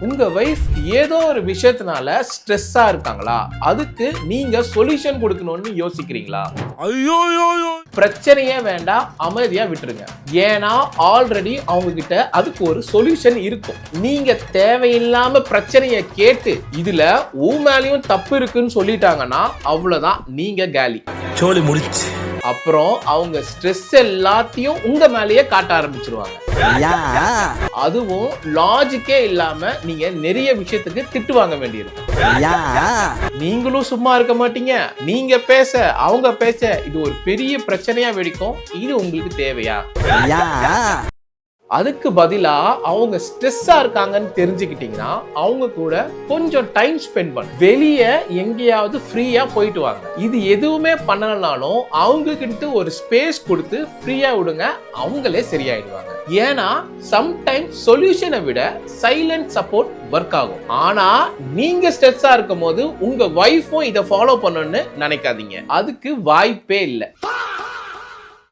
உங்க வைஃப் ஏதோ ஒரு விஷயத்தினால ஸ்ட்ரெஸ்ஸா இருக்காங்களா, அதுக்கு நீங்க சொல்யூஷன் கொடுக்கணும்னு யோசிக்கிறீங்களா? ஐயோ பிரச்சனையே வேண்டாம், அமைதியா விட்டுருங்க. ஏன்னா ஆல்ரெடி அவங்க கிட்ட அதுக்கு ஒரு சொல்யூஷன் இருக்கும். நீங்க தேவையில்லாம பிரச்சனையை கேட்டு இதுல மேலயும் தப்பு இருக்குன்னு சொல்லிட்டாங்கன்னா அவ்வளவுதான், நீங்க காலி. சோலி முடிச்சு. அப்புறம் அவங்க ஸ்ட்ரெஸ் எல்லாத்தையும் உங்க மேலேயே காட்ட ஆரம்பிச்சிருவாங்க. அதுவும் லாஜிக்கே இல்லாம நீங்க நிறைய விஷயத்துக்கு திட்டு வாங்க வேண்டியிருக்கும். நீங்களும் சும்மா இருக்க மாட்டீங்க. நீங்க பேச அவங்க பேச இது ஒரு பெரிய பிரச்சனையா வெடிக்கும். இது உங்களுக்கு தேவையா? அதுக்கு பதிலா அவங்க ஸ்ட்ரெஸ்ஸா இருக்காங்கன்னு தெரிஞ்சுக்கிட்டீங்கன்னா அவங்க கூட கொஞ்சம் டைம் ஸ்பெண்ட் பண்ணு. வெளியே எங்கேயாவது ஃப்ரீயா போயிட்டு வாங்க. இது எதுவுமே பண்ணலனாலும் அவங்க கிட்ட ஒரு ஸ்பேஸ் கொடுத்து ஃப்ரீயா விடுங்க, அவங்களே சரியாயிடுவாங்க. ஏன்னா சம்டைம்ஸ் சொல்யூஷனை விட சைலண்ட் சப்போர்ட் ஒர்க் ஆகும். ஆனா நீங்க ஸ்ட்ரெஸ்ஸா இருக்கும் போது உங்க வைஃபும் இதை ஃபாலோ பண்ணணும்னு நினைக்காதீங்க. அதுக்கு வாய்ப்பே இல்லை.